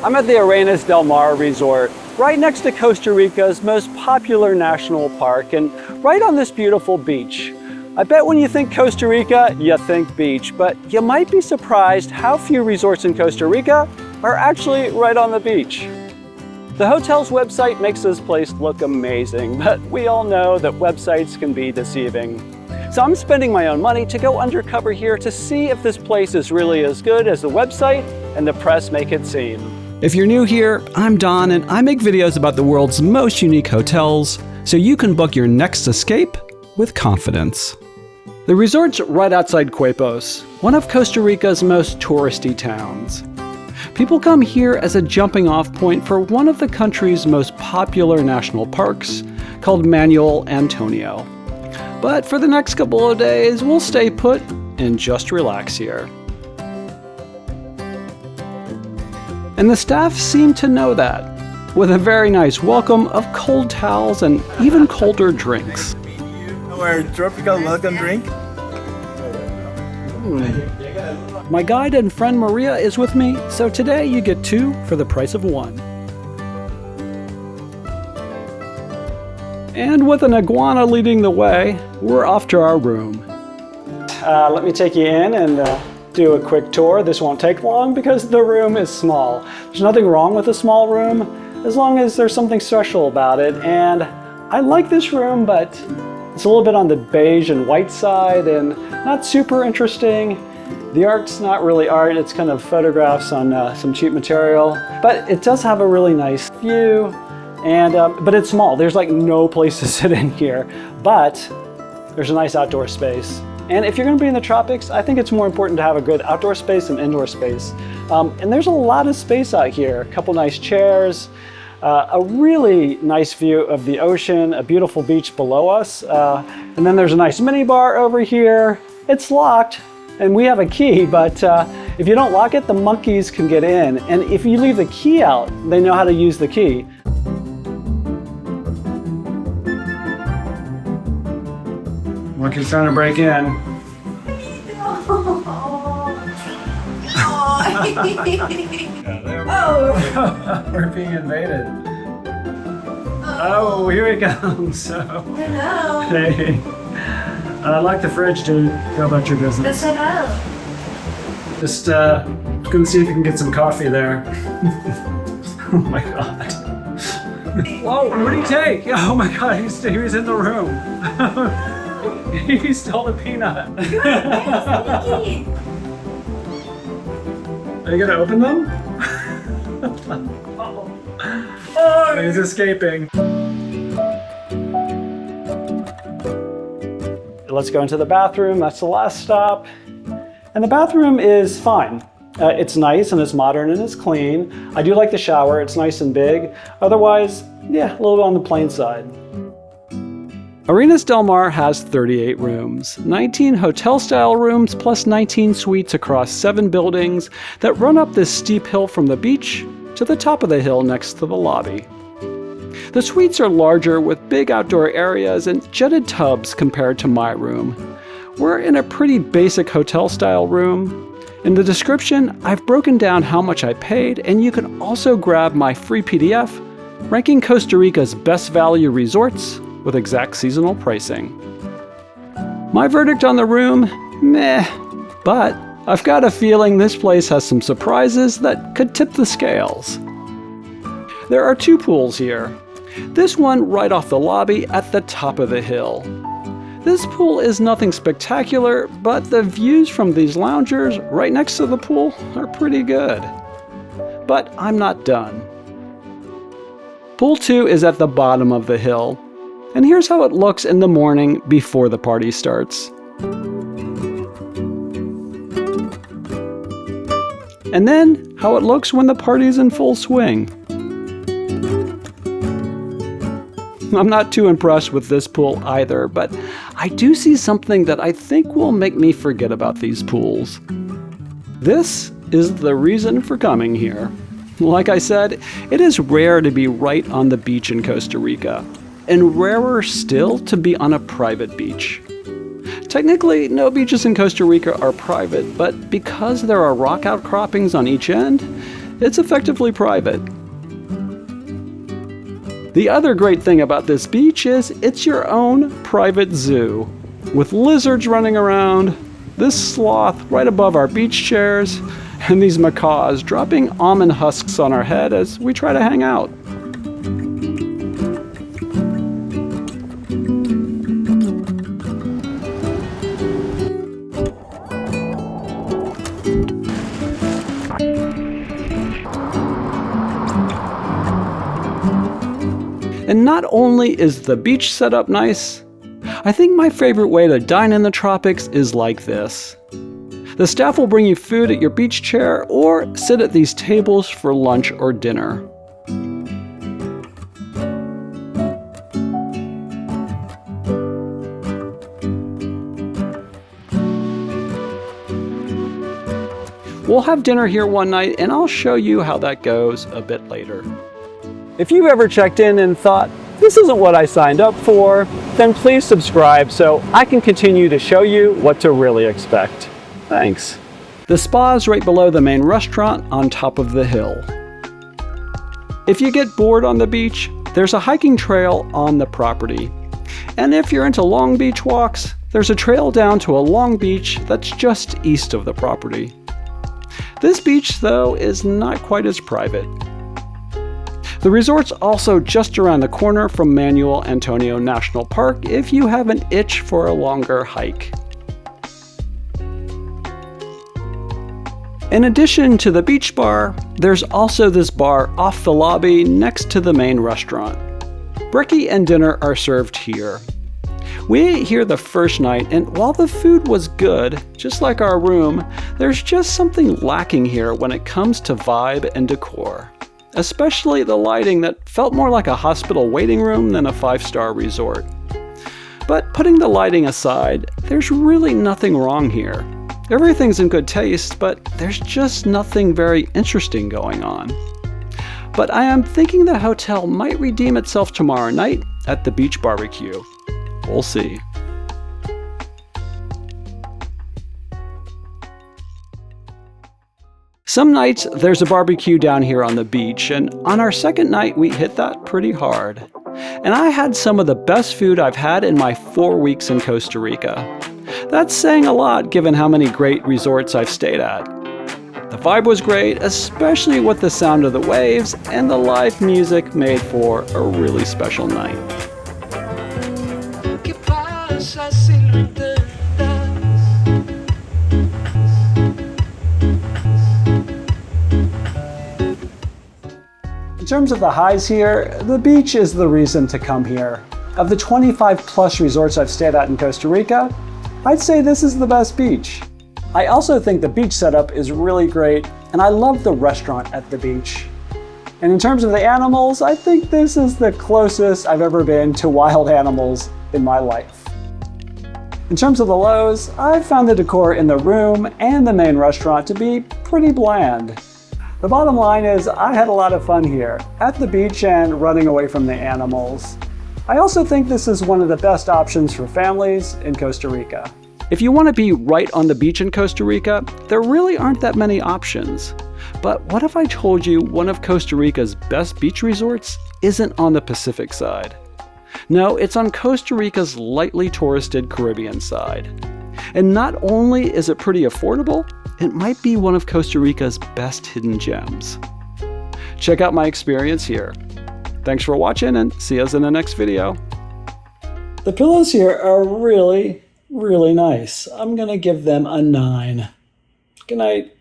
I'm at the Arenas del Mar Resort, right next to Costa Rica's most popular national park and right on this beautiful beach. I bet when you think Costa Rica, you think beach, but you might be surprised how few resorts in Costa Rica are actually right on the beach. The hotel's website makes this place look amazing, but we all know that websites can be deceiving. So I'm spending my own money to go undercover here to see if this place is really as good as the website and the press make it seem. If you're new here, I'm Don and I make videos about the world's most unique hotels so you can book your next escape with confidence. The resort's right outside Quepos, one of Costa Rica's most touristy towns. People come here as a jumping off point for one of the country's most popular national parks called Manuel Antonio. But for the next couple of days, we'll stay put and just relax here. And the staff seem to know that, with a very nice welcome of cold towels and even colder drinks. Our tropical welcome drink. My guide and friend Maria is with me, so today you get 2 for the price of 1. And with an iguana leading the way, we're off to our room. Let me take you in and do a quick tour. This won't take long because the room is small. There's nothing wrong with a small room as long as there's something special about it. And I like this room, but it's a little bit on the beige and white side and not super interesting. The art's not really art, it's kind of photographs on some cheap material. But it does have a really nice view, and but it's small. There's like no place to sit in here, but there's a nice outdoor space. And if you're gonna be in the tropics, I think it's more important to have a good outdoor space than indoor space. And there's a lot of space out here. A couple nice chairs, a really nice view of the ocean, a beautiful beach below us. And then there's a nice mini bar over here. It's locked and we have a key, but if you don't lock it, the monkeys can get in. And if you leave the key out, they know how to use the key. Monkey's trying to break in. We're being invaded. Oh, here he comes. Hello. Hey. I like the fridge, dude. Go about your business. Just gonna see if you can get some coffee there. Oh my god. Whoa, what did he take? Oh my god, he was in the room. He stole the peanut. Are you gonna open them? Oh, he's escaping. Let's go into the bathroom. That's the last stop. And the bathroom is fine. It's nice and it's modern and it's clean. I do like the shower. It's nice and big. Otherwise, yeah, a little bit on the plain side. Arenas del Mar has 38 rooms, 19 hotel-style rooms plus 19 suites across 7 buildings that run up this steep hill from the beach to the top of the hill next to the lobby. The suites are larger with big outdoor areas and jetted tubs compared to my room. We're in a pretty basic hotel-style room. In the description, I've broken down how much I paid, and you can also grab my free PDF ranking Costa Rica's best value resorts with exact seasonal pricing. My verdict on the room, meh, but I've got a feeling this place has some surprises that could tip the scales. There are 2 pools here. This one right off the lobby at the top of the hill. This pool is nothing spectacular, but the views from these loungers right next to the pool are pretty good. But I'm not done. Pool 2 is at the bottom of the hill. And here's how it looks in the morning before the party starts. And then how it looks when the party's in full swing. I'm not too impressed with this pool either, but I do see something that I think will make me forget about these pools. This is the reason for coming here. Like I said, it is rare to be right on the beach in Costa Rica, and rarer still to be on a private beach. Technically, no beaches in Costa Rica are private, but because there are rock outcroppings on each end, it's effectively private. The other great thing about this beach is it's your own private zoo, with lizards running around, this sloth right above our beach chairs, and these McCaws dropping almond husks on our head as we try to hang out. And not only is the beach set up nice, I think my favorite way to dine in the tropics is like this. The staff will bring you food at your beach chair or sit at these tables for lunch or dinner. We'll have dinner here one night and I'll show you how that goes a bit later. If you've ever checked in and thought, this isn't what I signed up for, then please subscribe so I can continue to show you what to really expect. Thanks. The spa's right below the main restaurant on top of the hill. If you get bored on the beach, there's a hiking trail on the property. And if you're into long beach walks, there's a trail down to a long beach that's just east of the property. This beach, though, is not quite as private. The resort's also just around the corner from Manuel Antonio National Park if you have an itch for a longer hike. In addition to the beach bar, there's also this bar off the lobby next to the main restaurant. Brekkie and dinner are served here. We ate here the first night, and while the food was good, just like our room, there's just something lacking here when it comes to vibe and decor. Especially the lighting that felt more like a hospital waiting room than a 5-star resort. But putting the lighting aside, there's really nothing wrong here. Everything's in good taste, but there's just nothing very interesting going on. But I am thinking the hotel might redeem itself tomorrow night at the beach barbecue. We'll see. Some nights there's a barbecue down here on the beach, and on our second night we hit that pretty hard. And I had some of the best food I've had in my 4 weeks in Costa Rica. That's saying a lot given how many great resorts I've stayed at. The vibe was great, especially with the sound of the waves, and the live music made for a really special night. In terms of the highs here, the beach is the reason to come here. Of the 25 plus resorts I've stayed at in Costa Rica, I'd say this is the best beach. I also think the beach setup is really great, and I love the restaurant at the beach. And in terms of the animals, I think this is the closest I've ever been to wild animals in my life. In terms of the lows, I've found the decor in the room and the main restaurant to be pretty bland. The bottom line is I had a lot of fun here, at the beach and running away from the animals. I also think this is one of the best options for families in Costa Rica. If you want to be right on the beach in Costa Rica, there really aren't that many options. But what if I told you one of Costa Rica's best beach resorts isn't on the Pacific side? No, it's on Costa Rica's lightly touristed Caribbean side. And not only is it pretty affordable, it might be one of Costa Rica's best hidden gems. Check out my experience here. Thanks for watching and see us in the next video. The pillows here are really, really nice. I'm gonna give them a 9. Good night.